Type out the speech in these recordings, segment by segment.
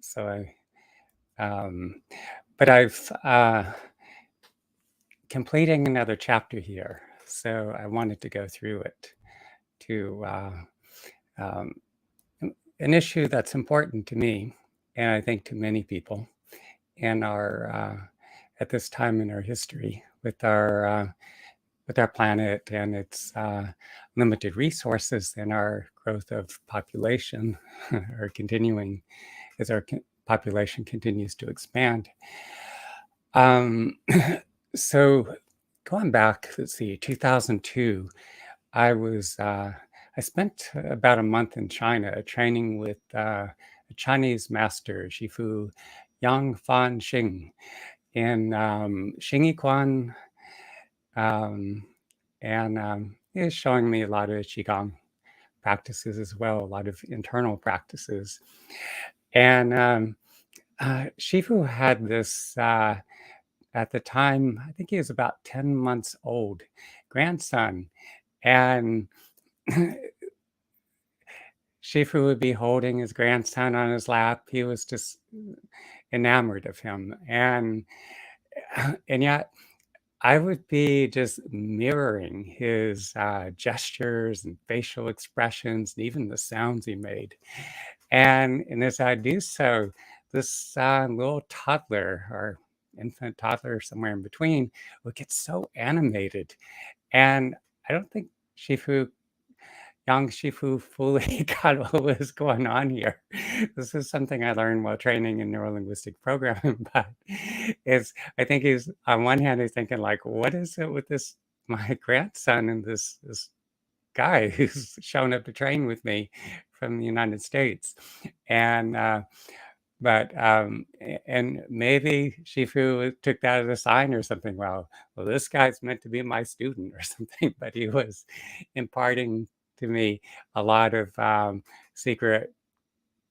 So but I've completing another chapter here, so I wanted to go through it to um, an issue that's important to me, and I think to many people in our at this time in our history with our planet and its limited resources and our growth of population are continuing as our population continues to expand. So going back, let's see, 2002, I spent about a month in China training with a Chinese master, Shifu Yang Fan Xing, in Xingyiquan, um, and he was showing me a lot of Qigong practices as well, a lot of internal practices. And Shifu had this, at the time, I think he was about 10 months old, grandson. And Shifu would be holding his grandson on his lap. He was just enamored of him. And yet, I would be just mirroring his gestures and facial expressions and even the sounds he made. And as I do so, this little toddler or infant toddler, somewhere in between, would get so animated. And I don't think Shifu, young Shifu, fully got what was going on here. This is something I learned while training in neurolinguistic programming, but I think he's, on one hand, he's thinking like, what is it with this, my grandson and this guy who's shown up to train with me from the United States. And and maybe Shifu took that as a sign or something. Well, this guy's meant to be my student or something. But he was imparting to me a lot of secret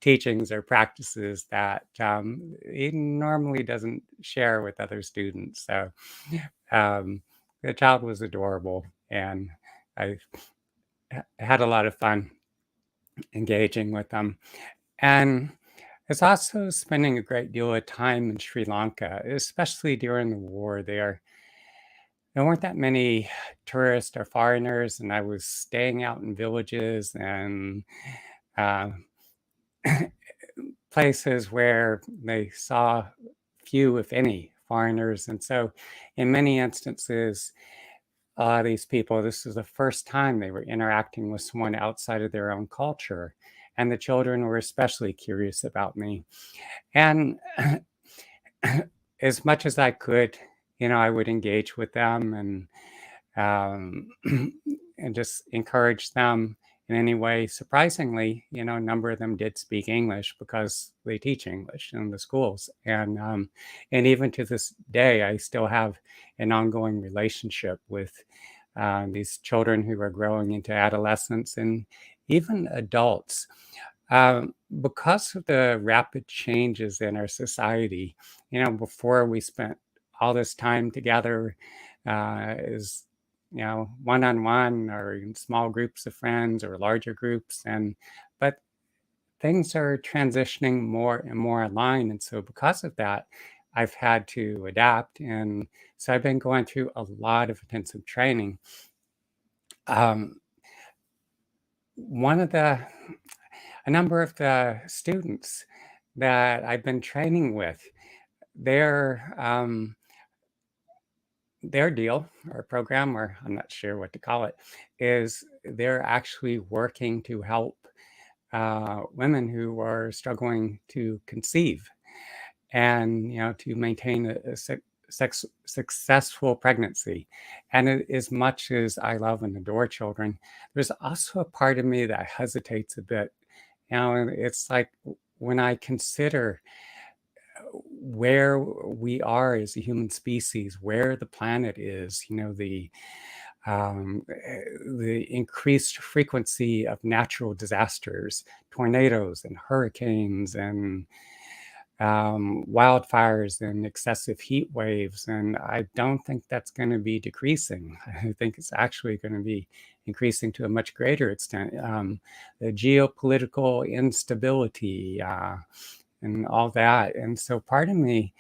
teachings or practices that he normally doesn't share with other students. So the child was adorable, and I had a lot of fun engaging with them. And I was also spending a great deal of time in Sri Lanka, especially during the war there. There weren't that many tourists or foreigners, and I was staying out in villages and uh, places where they saw few, if any, foreigners. And so, in many instances, a lot of these people, this is the first time they were interacting with someone outside of their own culture. And the children were especially curious about me. And as much as I could, I would engage with them um, and just encourage them in any way. Surprisingly, a number of them did speak English because they teach English in the schools. And even to this day, I still have an ongoing relationship with these children who are growing into adolescence and even adults. Because of the rapid changes in our society, before we spent all this time together as one-on-one or in small groups of friends or larger groups, but things are transitioning more and more online, and so because of that, I've had to adapt, and so I've been going through a lot of intensive training. Um, a number of the students that I've been training with, their deal or program, or I'm not sure what to call it, is they're actually working to help women who are struggling to conceive and to maintain a successful pregnancy. And as much as I love and adore children, there's also a part of me that hesitates a bit. It's like when I consider where we are as a human species, where the planet is, the increased frequency of natural disasters, tornadoes and hurricanes and wildfires and excessive heat waves. And I don't think that's going to be decreasing. I think it's actually going to be increasing to a much greater extent. The geopolitical instability and all that. And so part of me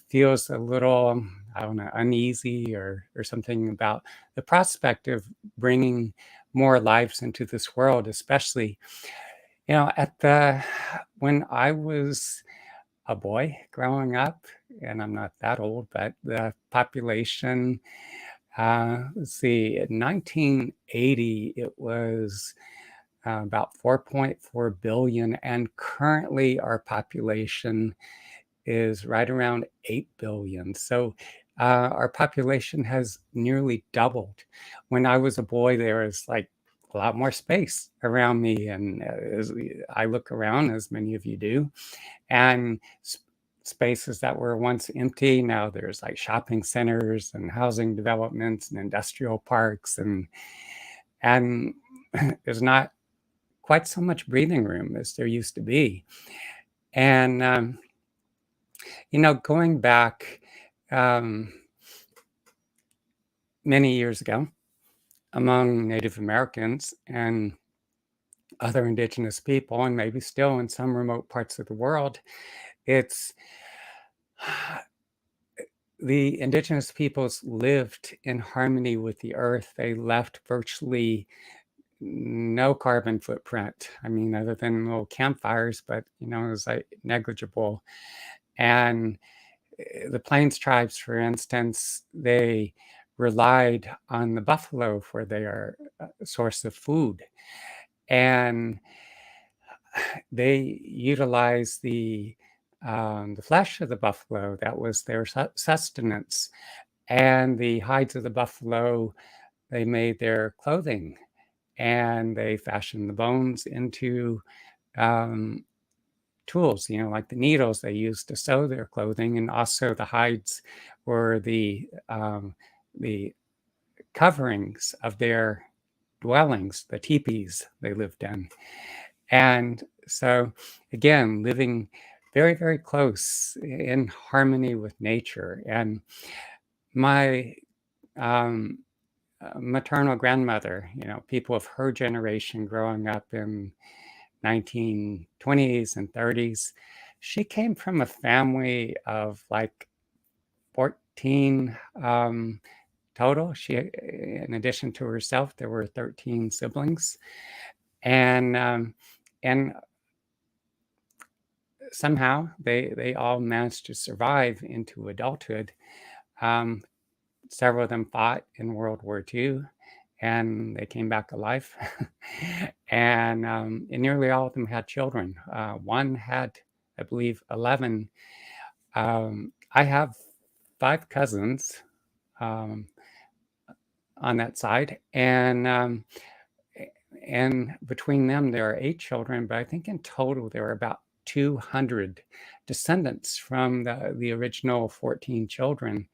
feels a little, I don't know, uneasy or something about the prospect of bringing more lives into this world, especially, when I was a boy growing up, and I'm not that old, but the population, let's see, in 1980, it was about 4.4 billion, and currently our population is right around 8 billion. So our population has nearly doubled. When I was a boy, there was like a lot more space around me. And as I look around, as many of you do, and spaces that were once empty, now there's like shopping centers and housing developments and industrial parks, and there's not quite so much breathing room as there used to be. And going back many years ago, among Native Americans and other indigenous people, and maybe still in some remote parts of the world, it's the indigenous peoples lived in harmony with the earth. They left virtually no carbon footprint. I mean, other than little campfires, but it was like negligible. And the Plains tribes, for instance, they relied on the buffalo for their source of food. And they utilized the flesh of the buffalo. That was their sustenance. And the hides of the buffalo, they made their clothing. And they fashioned the bones into tools, like the needles they used to sew their clothing. And also the hides were the coverings of their dwellings, the teepees they lived in. And so, again, living very, very close in harmony with nature. And my maternal grandmother, people of her generation growing up in 1920s and 30s, she came from a family of like 14 total. She, in addition to herself, there were 13 siblings, and somehow they all managed to survive into adulthood. Several of them fought in World War II, and they came back alive. and nearly all of them had children. One had, I believe, 11. I have 5 cousins on that side, and between them there are 8 children, but I think in total there are about 200 descendants from the original 14 children.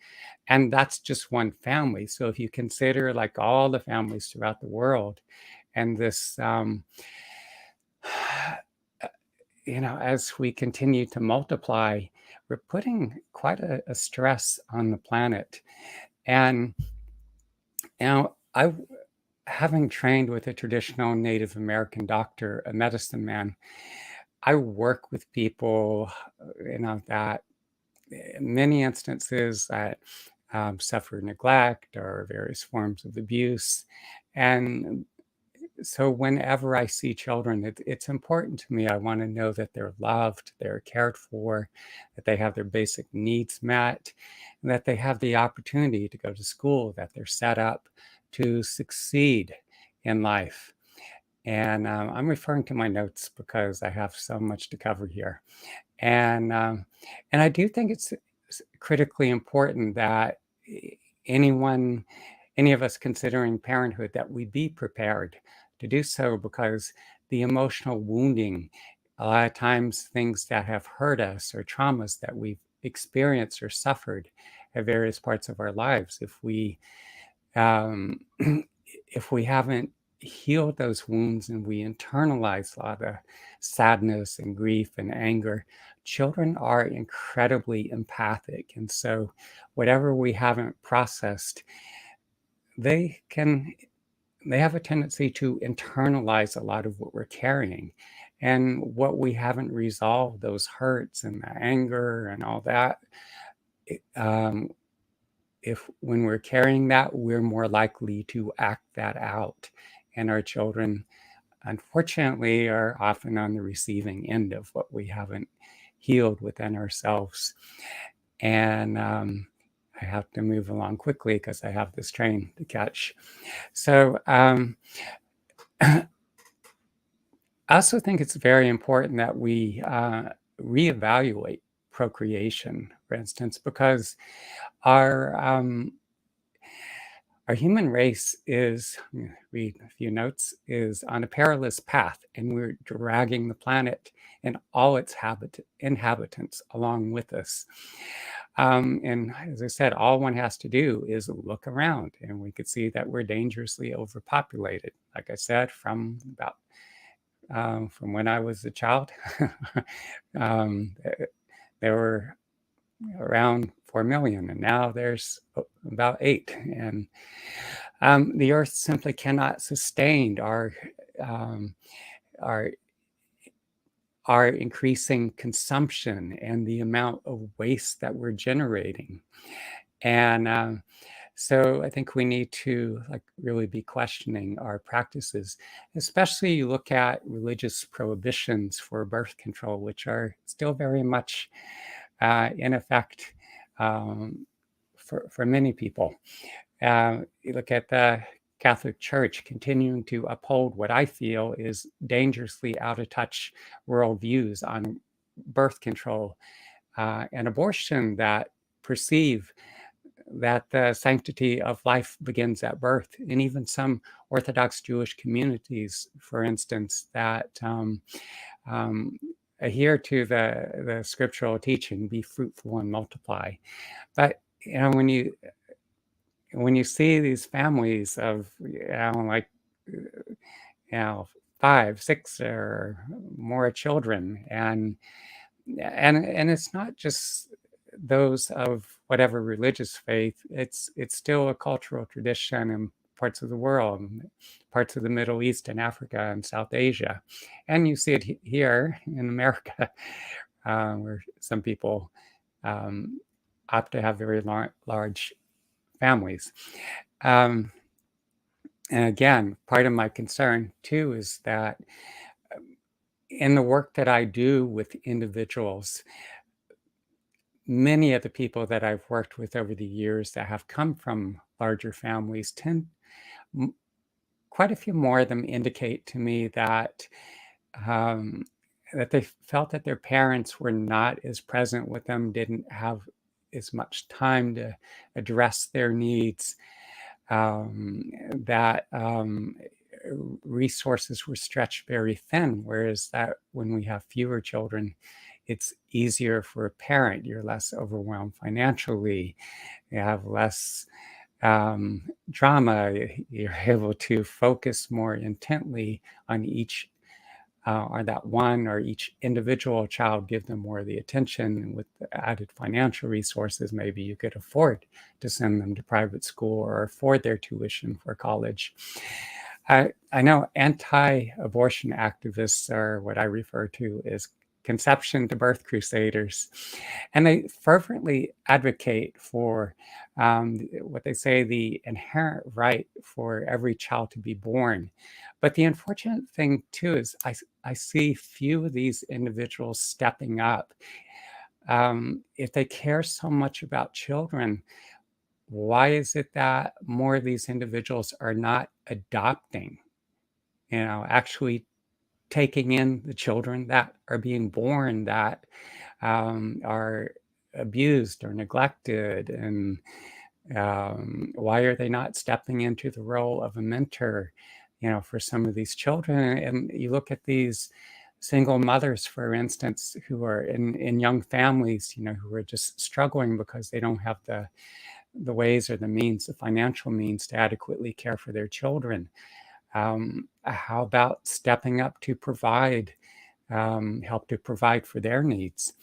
And that's just one family. So if you consider like all the families throughout the world, and this, as we continue to multiply, we're putting quite a stress on the planet. And having trained with a traditional Native American doctor, a medicine man, I work with people, that in many instances that suffer neglect or various forms of abuse. And so whenever I see children, it's important to me. I want to know that they're loved, they're cared for, that they have their basic needs met, and that they have the opportunity to go to school, that they're set up to succeed in life. And I'm referring to my notes because I have so much to cover here. And I do think it's critically important that any of us considering parenthood, that we be prepared to do so, because the emotional wounding, a lot of times things that have hurt us or traumas that we've experienced or suffered at various parts of our lives, if we haven't heal those wounds and we internalize a lot of the sadness and grief and anger, children are incredibly empathic. And so, whatever we haven't processed, they can they have a tendency to internalize a lot of what we're carrying. And what we haven't resolved, those hurts and the anger and all that, it, if when we're carrying that, we're more likely to act that out. And our children, unfortunately, are often on the receiving end of what we haven't healed within ourselves. And I have to move along quickly because I have this train to catch. So I also think it's very important that we reevaluate procreation, for instance, because our our human race is, read a few notes, is on a perilous path, and we're dragging the planet and all its inhabitants along with us. And as I said, all one has to do is look around, and we could see that we're dangerously overpopulated. Like I said, from when I was a child, um, there were around 4 million, and now there's about 8. And the Earth simply cannot sustain um, our our increasing consumption and the amount of waste that we're generating. And so I think we need to really be questioning our practices, especially you look at religious prohibitions for birth control, which are still very much in effect for many people. You look at the Catholic Church continuing to uphold what I feel is dangerously out of touch worldviews on birth control and abortion that perceive that the sanctity of life begins at birth. And even some Orthodox Jewish communities, for instance, that adhere to the scriptural teaching, be fruitful and multiply. But when you see these families of like 5, 6 or more children, and it's not just those of whatever religious faith, it's still a cultural tradition in parts of the world, parts of the Middle East and Africa and South Asia, and you see it here in America, where some people opt to have very large families. And again, part of my concern too is that in the work that I do with individuals, many of the people that I've worked with over the years that have come from larger families quite a few more of them indicate to me that that they felt that their parents were not as present with them, didn't have as much time to address their needs, that resources were stretched very thin, whereas that when we have fewer children, it's easier for a parent. You're less overwhelmed financially. You have less drama. You're able to focus more intently on each or that one or each individual child, give them more of the attention. And with the added financial resources, maybe you could afford to send them to private school or afford their tuition for college. I know anti-abortion activists are what I refer to as conception to birth crusaders, and they fervently advocate for what they say the inherent right for every child to be born. But the unfortunate thing too is I see few of these individuals stepping up. If they care so much about children, why is it that more of these individuals are not adopting, actually taking in the children that are being born that are abused or neglected? And why are they not stepping into the role of a mentor, for some of these children? And you look at these single mothers, for instance, who are in young families, who are just struggling because they don't have the ways or the means, the financial means to adequately care for their children. How about stepping up to provide, help to provide for their needs?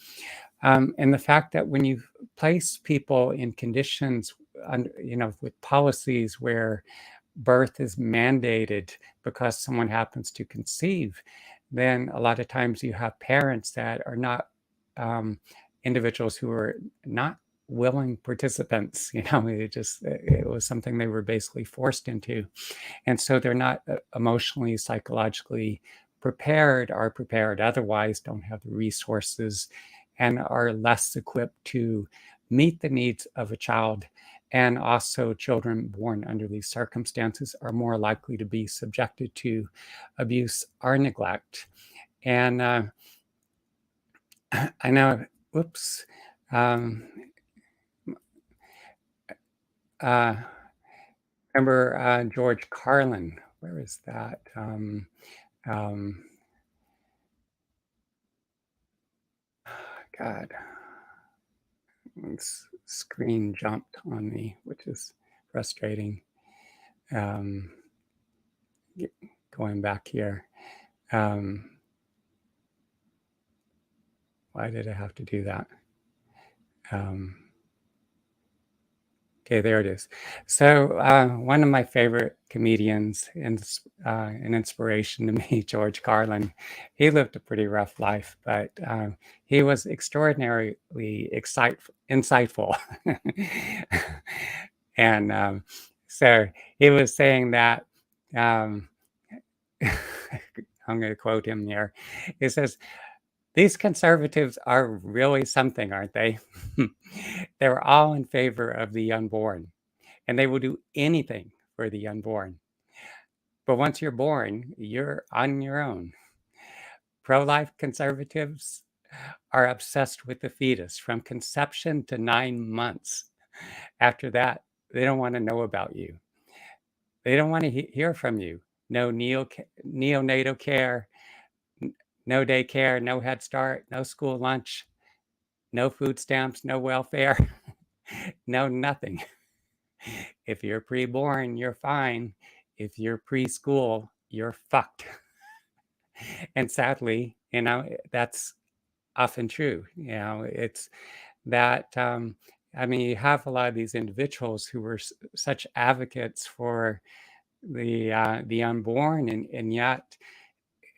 And the fact that when you place people in conditions, with policies where birth is mandated because someone happens to conceive, then a lot of times you have parents that are not um, individuals who are not willing participants. It was something they were basically forced into, and so they're not emotionally, psychologically prepared, are prepared otherwise, don't have the resources, and are less equipped to meet the needs of a child. And also, children born under these circumstances are more likely to be subjected to abuse or neglect. And I know, whoops, um, uh, remember George Carlin? Where is that? Um, God, screen jumped on me, which is frustrating. Um, Going back here. Um, why did I have to do that? Um, okay, there it is. So one of my favorite comedians and an inspiration to me, George Carlin, he lived a pretty rough life, but he was extraordinarily insightful. And so he was saying that, um, I'm going to quote him here. He says, "These conservatives are really something, aren't they? They're all in favor of the unborn, and they will do anything for the unborn. But once you're born, you're on your own. Pro-life conservatives are obsessed with the fetus from conception to 9 months. After that, they don't want to know about you. They don't want to hear from you. No neonatal care, no daycare, no Head Start, no school lunch, no food stamps, no welfare, no nothing. If you're preborn, you're fine. If you're preschool, you're fucked." And sadly, that's often true. It's that, I mean, you have a lot of these individuals who were such advocates for the unborn, and yet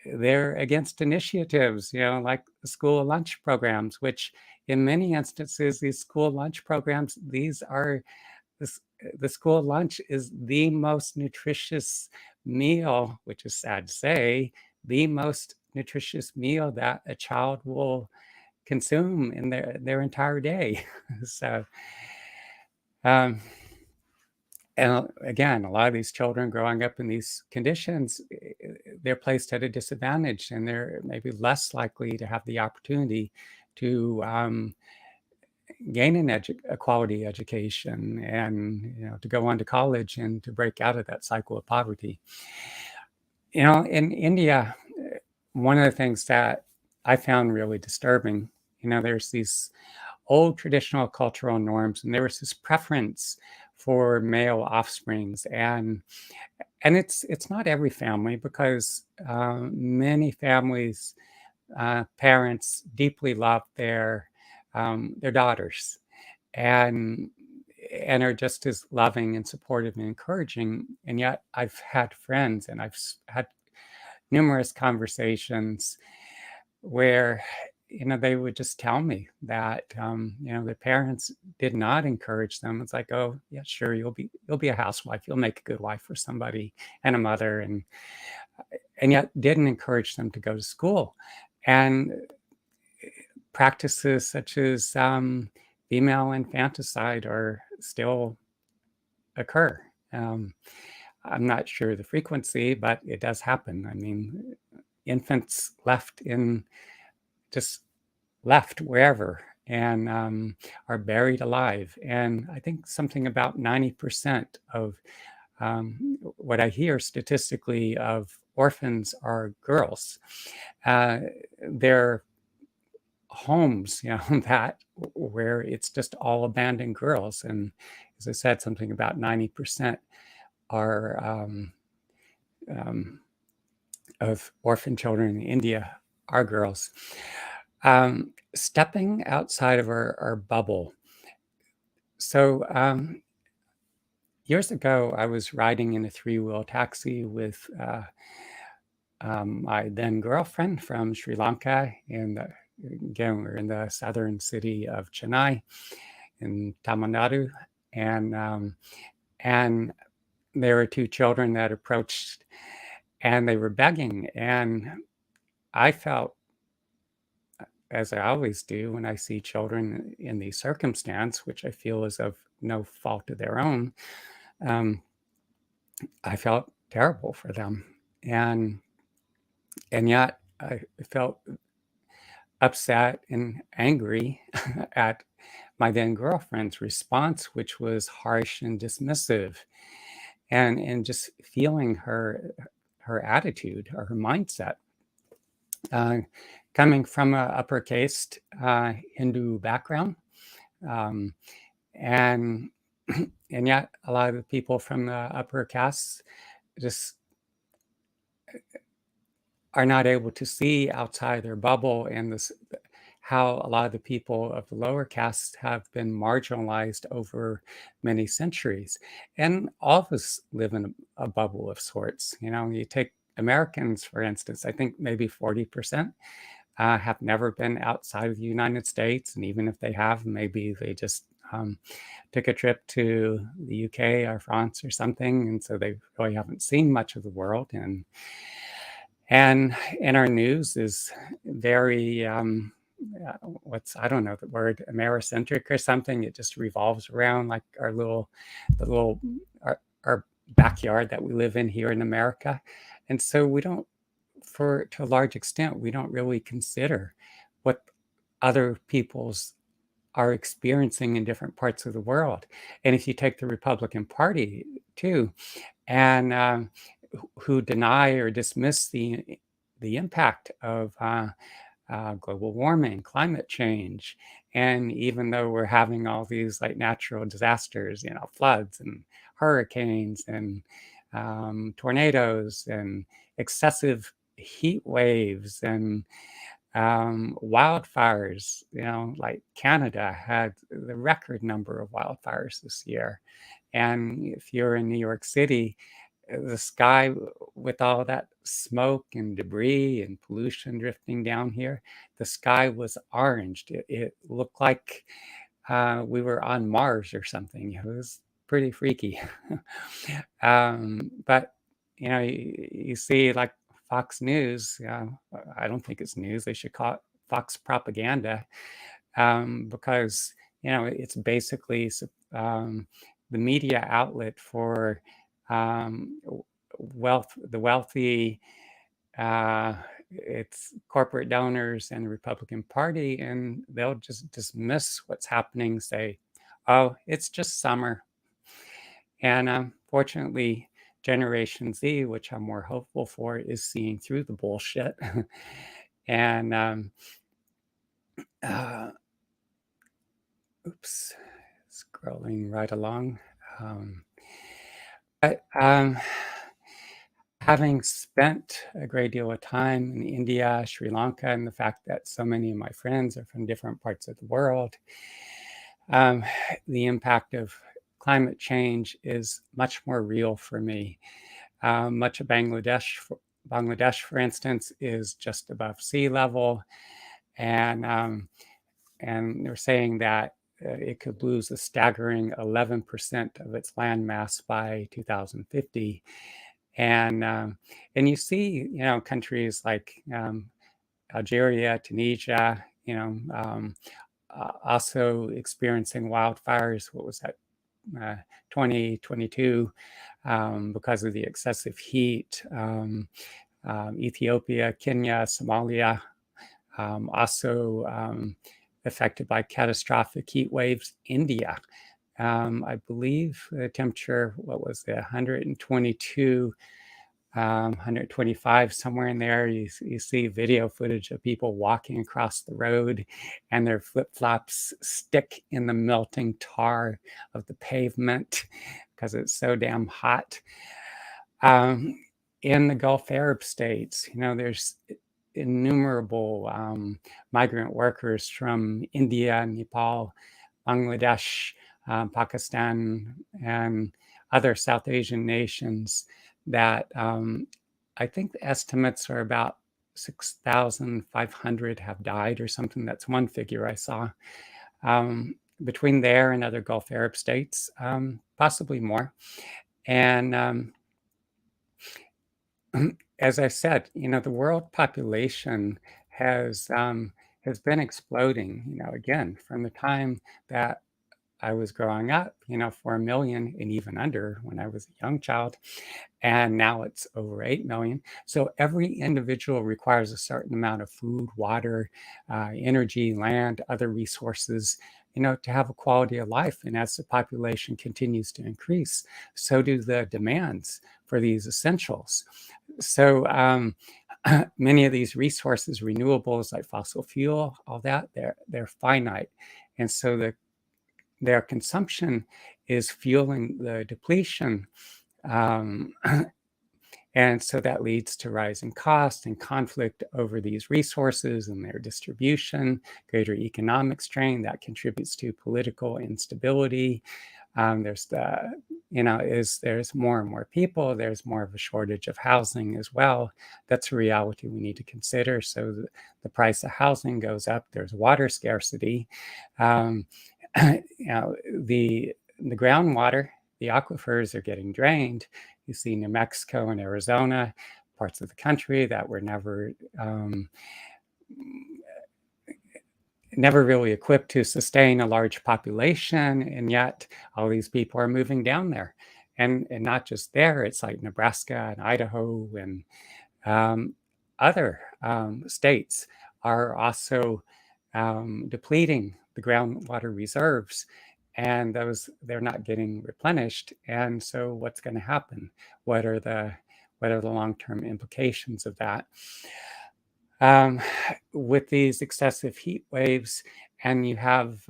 they're against initiatives, like the school lunch programs, which in many instances, these school lunch programs, this, the school lunch is the most nutritious meal, which is sad to say, the most nutritious meal that a child will consume in their entire day. So, um, and again, a lot of these children growing up in these conditions, they're placed at a disadvantage, and they're maybe less likely to have the opportunity to gain a quality education, and to go on to college and to break out of that cycle of poverty. In India, one of the things that I found really disturbing, there's these old traditional cultural norms, and there was this preference for male offsprings, and it's not every family, because many families, parents deeply love their daughters, and are just as loving and supportive and encouraging. And yet I've had friends, and I've had numerous conversations where they would just tell me that their parents did not encourage them. It's like, oh yeah, sure, you'll be a housewife, you'll make a good wife for somebody and a mother, and yet didn't encourage them to go to school. And practices such as female infanticide are still occur. I'm not sure the frequency, but it does happen. I mean, infants just left wherever, and are buried alive. And I think something about 90% of what I hear statistically of orphans are girls. They're homes, that where it's just all abandoned girls. And as I said, something about 90% are of orphan children in India are girls. Stepping outside of our bubble. So years ago, I was riding in a three-wheel taxi with my then girlfriend from Sri Lanka, and again, we're in the southern city of Chennai in Tamil Nadu, and there were two children that approached, and they were begging, and I felt, as I always do when I see children in these circumstances, which I feel is of no fault of their own, um, I felt terrible for them, and yet I felt upset and angry at my then girlfriend's response, which was harsh and dismissive, and just feeling her attitude or her mindset. Coming from a upper caste Hindu background, um, and and yet a lot of the people from the upper castes just are not able to see outside their bubble, and this how a lot of the people of the lower castes have been marginalized over many centuries. And all of us live in a bubble of sorts. You know, you take Americans, for instance, I think maybe 40% have never been outside of the United States. And even if they have, maybe they just took a trip to the UK or France or something. And so they really haven't seen much of the world. And our news is very, I don't know the word, Americentric or something. It just revolves around like our backyard that we live in here in America. And so we don't, to a large extent, we don't really consider what other people's are experiencing in different parts of the world. And if you take the Republican Party too, and who deny or dismiss the impact of global warming, climate change, and even though we're having all these like natural disasters, you know, floods and hurricanes and tornadoes and excessive heat waves and wildfires, you know, like Canada had the record number of wildfires this year. And if you're in New York City, the sky with all that smoke and debris and pollution drifting down here, the sky was oranged. It looked like we were on Mars or something. It was pretty freaky. But, you know, you see like Fox News, I don't think it's news. They should call it Fox propaganda, because, you know, it's basically the media outlet for um, the wealthy, it's corporate donors and the Republican Party, and they'll just dismiss what's happening, say, oh, it's just summer. And fortunately, Generation Z, which I'm more hopeful for, is seeing through the bullshit. And oops, scrolling right along. But having spent a great deal of time in India, Sri Lanka, and the fact that so many of my friends are from different parts of the world, the impact of climate change is much more real for me. Much of Bangladesh, for instance, is just above sea level, and they're saying that it could lose a staggering 11% of its land mass by 2050. And you see, you know, countries like Algeria, Tunisia, you know, also experiencing wildfires. What was that? 2022, because of the excessive heat. Ethiopia, Kenya, Somalia, also affected by catastrophic heat waves. India, I believe the temperature, what was it, 122, 125, somewhere in there. You see video footage of people walking across the road and their flip-flops stick in the melting tar of the pavement because it's so damn hot. in the Gulf Arab states, there's innumerable migrant workers from India, Nepal, Bangladesh, Pakistan, and other South Asian nations that I think the estimates are about 6,500 have died or something. That's one figure I saw. Between there and other Gulf Arab states, possibly more. And as I said, the world population has been exploding. Again, from the time that I was growing up, 4 million and even under when I was a young child, and now it's over 8 million. So every individual requires a certain amount of food, water, energy, land, other resources, to have a quality of life. And as the population continues to increase, so do the demands for these essentials. So many of these resources, renewables like fossil fuel, all that, they're finite. And so their consumption is fueling the depletion. And so that leads to rising cost and conflict over these resources and their distribution, greater economic strain that contributes to political instability. There's more and more people, there's more of a shortage of housing as well. That's a reality we need to consider. So the price of housing goes up. There's water scarcity. The groundwater, the aquifers are getting drained. You see New Mexico and Arizona, parts of the country that were never really equipped to sustain a large population, and yet all these people are moving down there. And not just there, it's like Nebraska and Idaho and other states are also depleting the groundwater reserves, and they're not getting replenished. And so what's going to happen? What are the long-term implications of that? With these excessive heat waves, and you have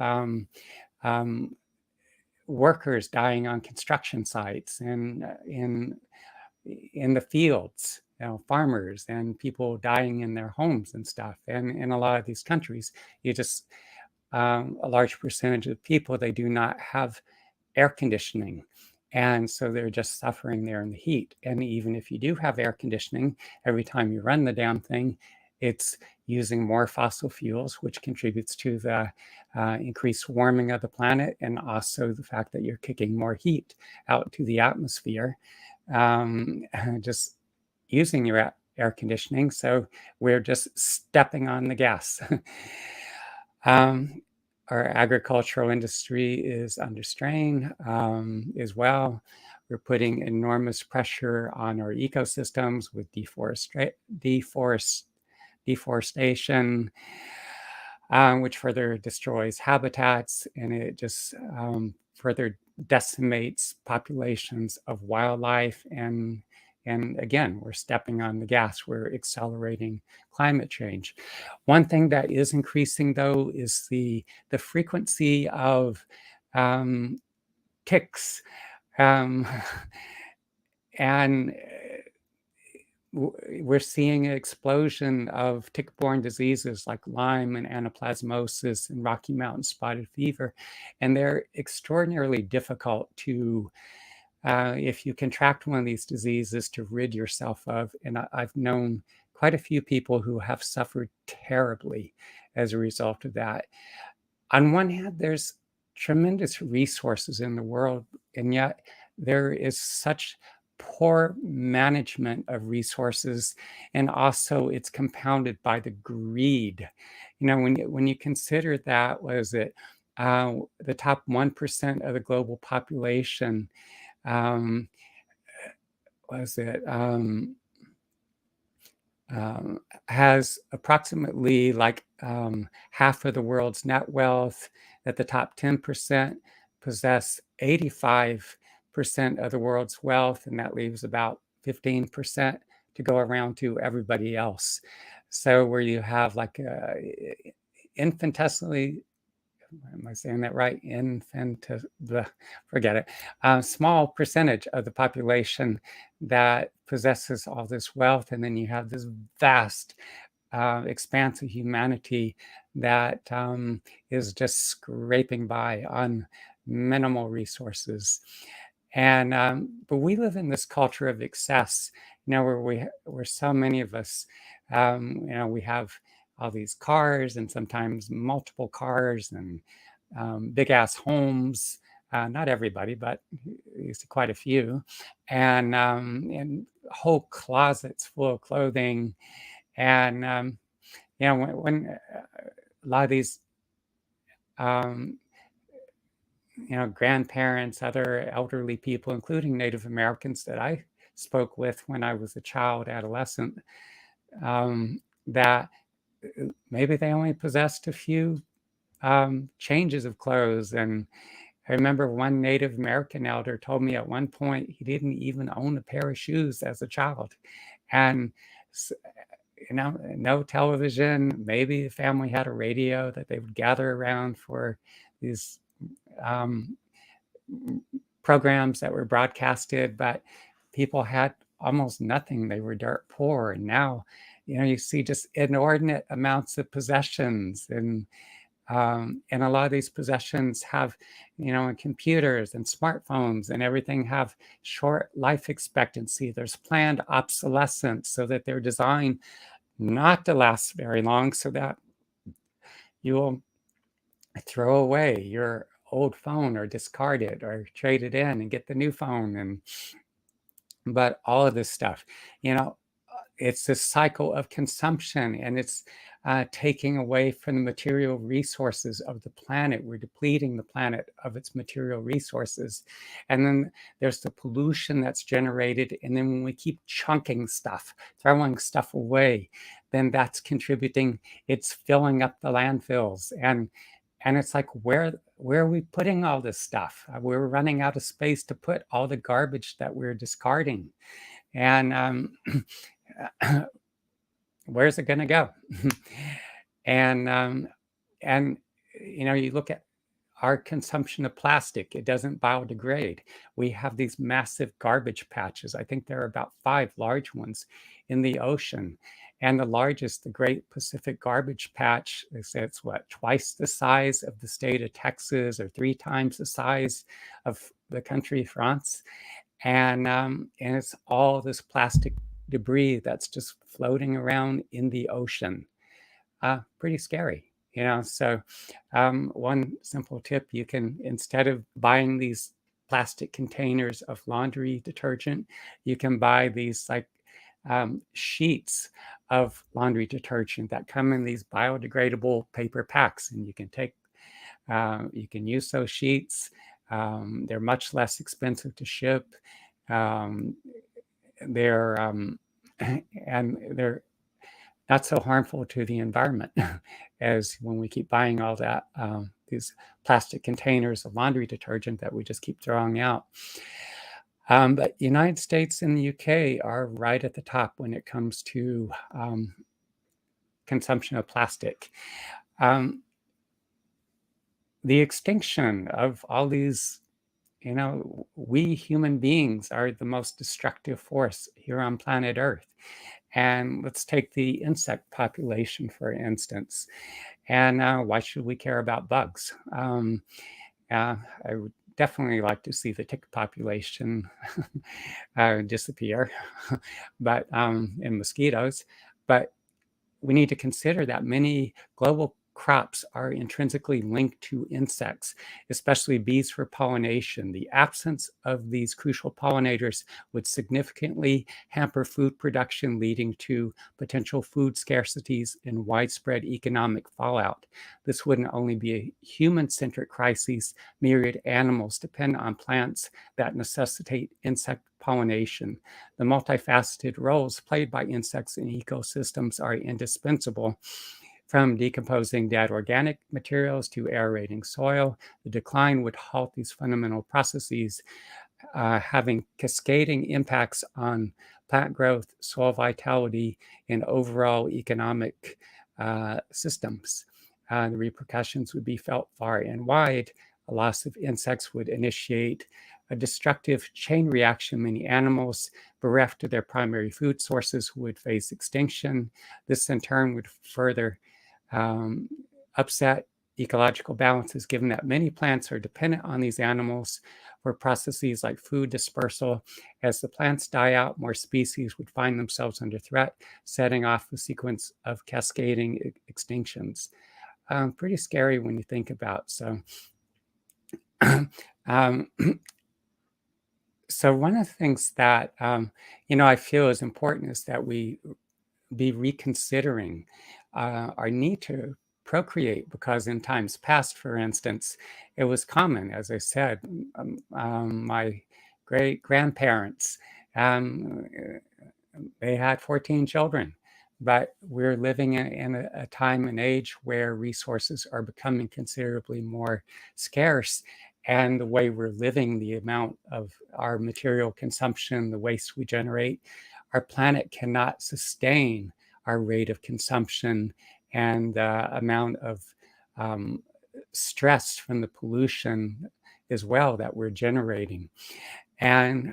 workers dying on construction sites and in the fields, farmers and people dying in their homes and stuff. And in a lot of these countries, a large percentage of people, they do not have air conditioning. And so they're just suffering there in the heat. And even if you do have air conditioning, every time you run the damn thing, it's using more fossil fuels, which contributes to the increased warming of the planet, and also the fact that you're kicking more heat out to the atmosphere, just using your air conditioning. So we're just stepping on the gas. Our agricultural industry is under strain as well. We're putting enormous pressure on our ecosystems with deforestation, which further destroys habitats, and it just further decimates populations of wildlife. And again, we're stepping on the gas. We're accelerating climate change. One thing that is increasing, though, is the frequency of ticks. And we're seeing an explosion of tick-borne diseases like Lyme and anaplasmosis and Rocky Mountain spotted fever. And they're extraordinarily difficult to, if you contract one of these diseases, to rid yourself of. And I've known quite a few people who have suffered terribly as a result of that. On one hand, there's tremendous resources in the world, and yet there is such poor management of resources, and also it's compounded by the greed. When you consider that, the top 1% of the global population has approximately half of the world's net wealth, that the top 10% possess 85% of the world's wealth, and that leaves about 15% to go around to everybody else. So where you have infinitesimally am I saying that right? Forget it. A small percentage of the population that possesses all this wealth, and then you have this vast expanse of humanity that is just scraping by on minimal resources. And but we live in this culture of excess, where so many of us, we have all these cars and sometimes multiple cars and big ass homes. Not everybody, but you see quite a few, and whole closets full of clothing. And when a lot of these um, grandparents, other elderly people, including Native Americans that I spoke with when I was a child, adolescent, that maybe they only possessed a few changes of clothes. And I remember one Native American elder told me at one point he didn't even own a pair of shoes as a child. And no television. Maybe the family had a radio that they would gather around for these programs that were broadcasted, but people had almost nothing. They were dirt poor. And now, you see just inordinate amounts of possessions, and a lot of these possessions have, and computers and smartphones and everything have short life expectancy. There's planned obsolescence so that they're designed not to last very long, so that you will throw away your old phone or discard it or trade it in and get the new phone. But all of this stuff, it's this cycle of consumption, and it's taking away from the material resources of the planet. We're depleting the planet of its material resources. And then there's the pollution that's generated. And then when we keep chunking stuff, throwing stuff away, then that's contributing, it's filling up the landfills. And it's like, where are we putting all this stuff? We're running out of space to put all the garbage that we're discarding. And where's it going to go? and you look at our consumption of plastic, it doesn't biodegrade. We have these massive garbage patches. I think there are about 5 large ones in the ocean. And the largest, the Great Pacific Garbage Patch, they say it's twice the size of the state of Texas, or 3 times the size of the country France. And it's all this plastic debris that's just floating around in the ocean. Pretty scary, So one simple tip, you can, instead of buying these plastic containers of laundry detergent, you can buy these sheets of laundry detergent that come in these biodegradable paper packs, and you can use those sheets. They're much less expensive to ship. They're not so harmful to the environment as when we keep buying all that these plastic containers of laundry detergent that we just keep throwing out. But United States and the UK are right at the top when it comes to consumption of plastic. The extinction of all these, we human beings are the most destructive force here on planet Earth. And let's take the insect population, for instance. And why should we care about bugs? I would definitely like to see the tick population disappear, but and mosquitoes. But we need to consider that many global crops are intrinsically linked to insects, especially bees for pollination. The absence of these crucial pollinators would significantly hamper food production, leading to potential food scarcities and widespread economic fallout. This wouldn't only be a human-centric crisis. Myriad animals depend on plants that necessitate insect pollination. The multifaceted roles played by insects in ecosystems are indispensable. From decomposing dead organic materials to aerating soil, the decline would halt these fundamental processes, having cascading impacts on plant growth, soil vitality, and overall economic systems. the repercussions would be felt far and wide. A loss of insects would initiate a destructive chain reaction. Many animals bereft of their primary food sources would face extinction. This in turn would further um, upset ecological balances, given that many plants are dependent on these animals for processes like food dispersal. As the plants die out, more species would find themselves under threat, setting off a sequence of cascading extinctions. Pretty scary when you think about. So, um, so one of the things that I feel is important is that we be reconsidering our need to procreate, because in times past, for instance, it was common, as I said, my great grandparents, um, they had 14 children, but we're living in a time and age where resources are becoming considerably more scarce. And the way we're living, the amount of our material consumption, the waste we generate, our planet cannot sustain our rate of consumption and the amount of um, stress from the pollution as well that we're generating. And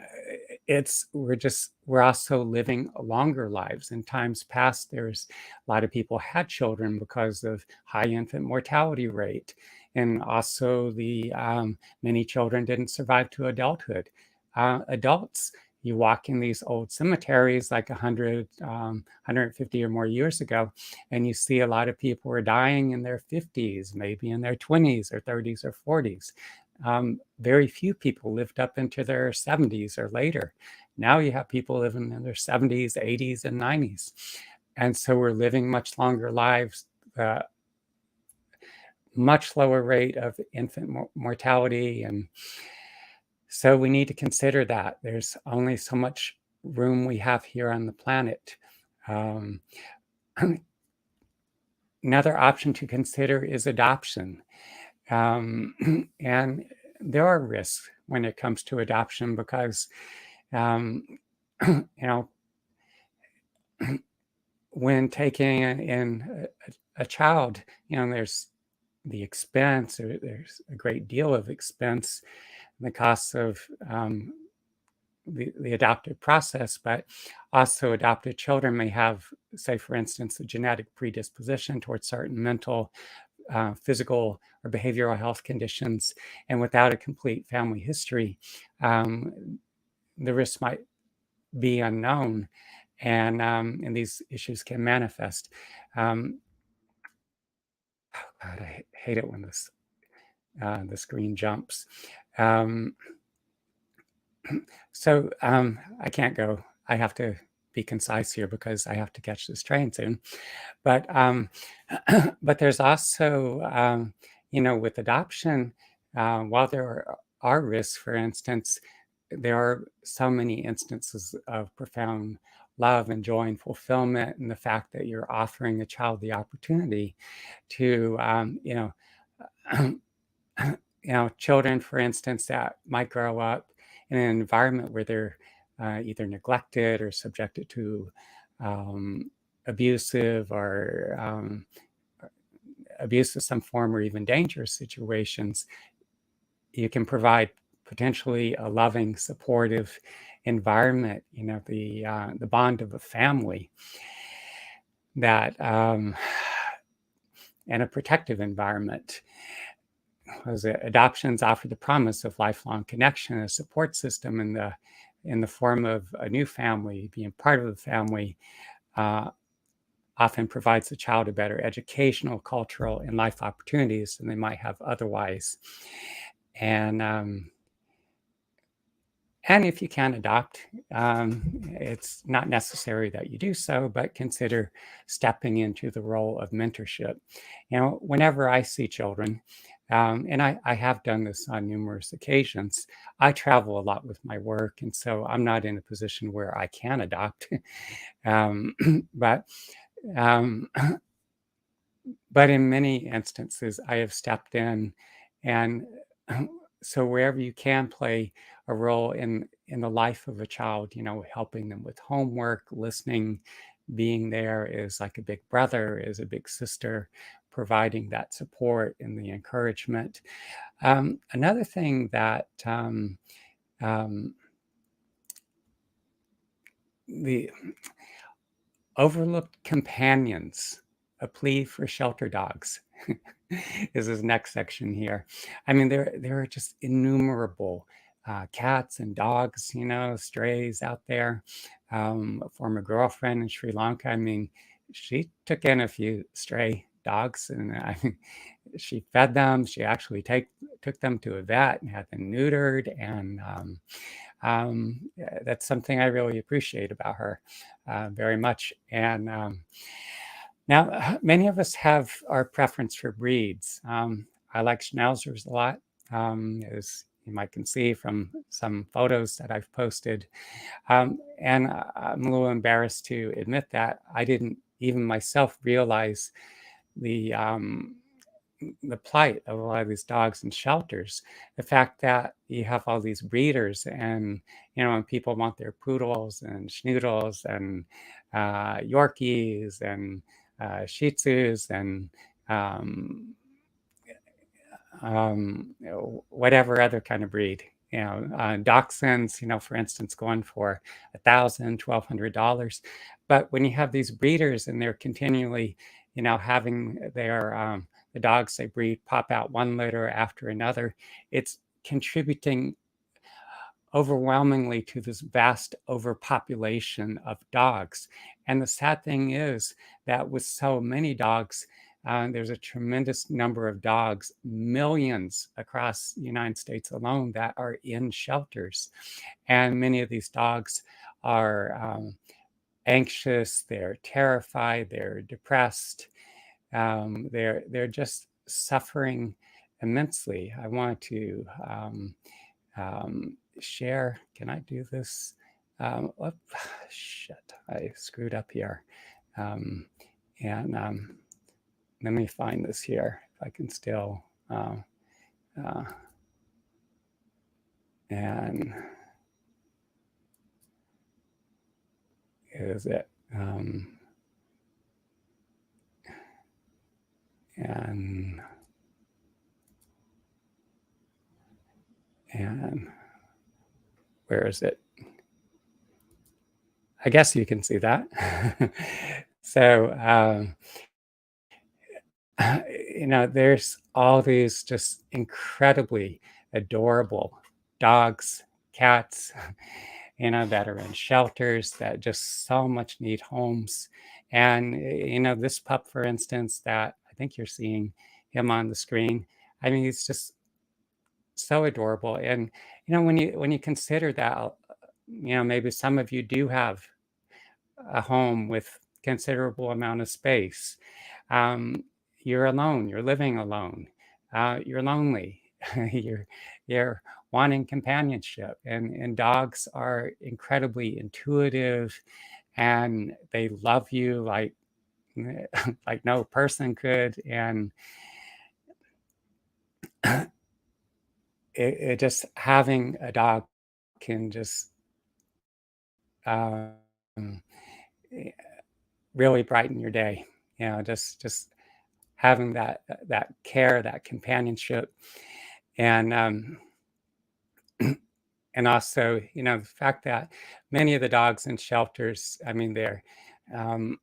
we're also living longer lives. In times past, there's a lot of people had children because of high infant mortality rate, and also the many children didn't survive to adulthood. Adults, you walk in these old cemeteries like 100, 150 or more years ago, and you see a lot of people are dying in their 50s, maybe in their 20s or 30s or 40s. Very few people lived up into their 70s or later. Now you have people living in their 70s, 80s, and 90s. And so we're living much longer lives, much lower rate of infant mortality. And so we need to consider that. There's only so much room we have here on the planet. Another option to consider is adoption. And there are risks when it comes to adoption because, when taking in a child, there's the expense, or there's a great deal of expense, the costs of the adoptive process, but also adopted children may have, say, for instance, a genetic predisposition towards certain mental, physical, or behavioral health conditions. And without a complete family history, the risk might be unknown, and these issues can manifest. God, I hate it when the screen jumps. So I can't go. I have to be concise here because I have to catch this train soon. But but there's also, with adoption, while there are risks, for instance, there are so many instances of profound love and joy and fulfillment, and the fact that you're offering a child the opportunity to, children, for instance, that might grow up in an environment where they're either neglected or subjected to abusive or abuse of some form, or even dangerous situations. You can provide potentially a loving, supportive environment, the bond of a family that, and a protective environment. Because adoptions offer the promise of lifelong connection, a support system in the form of a new family. Being part of the family often provides the child a better educational, cultural, and life opportunities than they might have otherwise. And if you can adopt, it's not necessary that you do so, but consider stepping into the role of mentorship. Whenever I see children, and I have done this on numerous occasions, I travel a lot with my work, and so I'm not in a position where I can adopt. But um, but in many instances, I have stepped in, and so wherever you can play a role in the life of a child, helping them with homework, listening, being there is like a big brother, is a big sister, providing that support and the encouragement. Another thing that um, the overlooked companions, a plea for shelter dogs, is his next section here. I mean, there are just innumerable cats and dogs, strays out there. A former girlfriend in Sri Lanka, I mean, she took in a few stray dogs, and I mean, she fed them. She actually took them to a vet and had them neutered, and that's something I really appreciate about her very much. And now, many of us have our preference for breeds. I like Schnauzers a lot, as you might can see from some photos that I've posted. And I'm a little embarrassed to admit that I didn't even myself realize the the plight of a lot of these dogs in shelters. The fact that you have all these breeders, and and people want their poodles and schnoodles and Yorkies and Shih Tzus and um, whatever other kind of breed. Dachshunds, for instance, going for $1,000, $1,200. But when you have these breeders and they're continually, having the dogs they breed pop out one litter after another, it's contributing overwhelmingly to this vast overpopulation of dogs. And the sad thing is that with so many dogs, there's a tremendous number of dogs, millions across the United States alone, that are in shelters. And many of these dogs are anxious, they're terrified, they're depressed, they're just suffering immensely. I want to share. Can I do this? Oh, shit, I screwed up here. And let me find this here if I can still. And is it? And where is it? I guess you can see that. So, there's all these just incredibly adorable dogs, cats, that are in shelters that just so much need homes. And, this pup, for instance, that I think you're seeing him on the screen, I mean, he's just so adorable. And, when you consider that, maybe some of you do have a home with considerable amount of space. Um, you're alone. You're living alone. You're lonely. you're you're wanting companionship, and dogs are incredibly intuitive, and they love you like like no person could. And it just having a dog can just um, really brighten your day. Just having that care, that companionship, and and also, the fact that many of the dogs in shelters, I mean, um,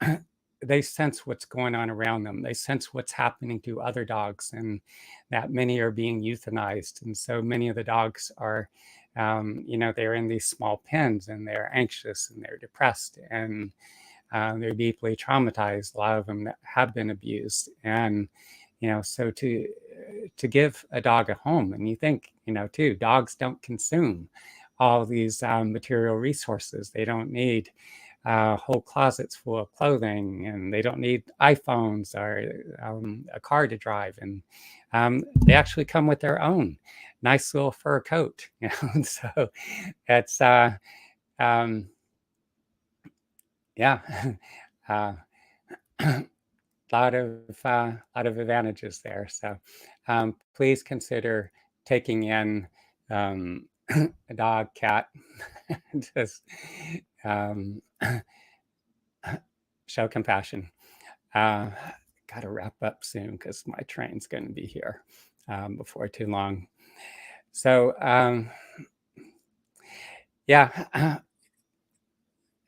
they sense what's going on around them. They sense what's happening to other dogs, and that many are being euthanized. And so many of the dogs are, they're in these small pens, and they're anxious and they're depressed, and they're deeply traumatized. A lot of them have been abused, and so to give a dog a home, and you think, too, dogs don't consume all these material resources. They don't need whole closets full of clothing, and they don't need iPhones or a car to drive, and they actually come with their own nice little fur coat. And so it's yeah. uh, lot of advantages there. So please consider taking in a dog, cat, just um, show compassion. got to wrap up soon because my train's going to be here before too long. So, yeah,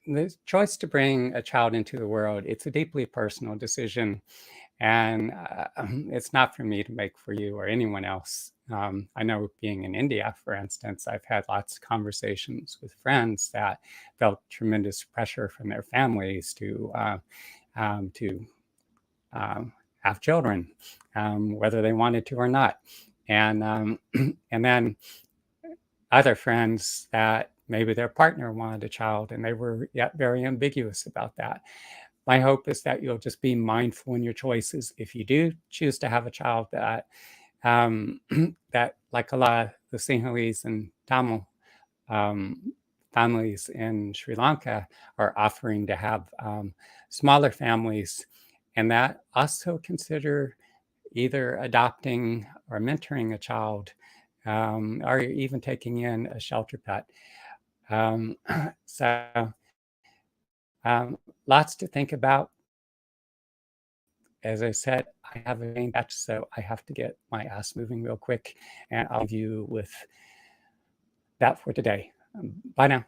the choice to bring a child into the world, it's a deeply personal decision. And it's not for me to make for you or anyone else. I know being in India, for instance, I've had lots of conversations with friends that felt tremendous pressure from their families to have children, whether they wanted to or not. And and then other friends that maybe their partner wanted a child and they were yet very ambiguous about that. My hope is that you'll just be mindful in your choices. If you do choose to have a child, that that like a lot of the Sinhalese and Tamil um, families in Sri Lanka are offering to have smaller families, and that also consider either adopting or mentoring a child, or even taking in a shelter pet. Um, so lots to think about. As I said, I have a main batch, so I have to get my ass moving real quick, and I'll leave you with that for today. Bye now.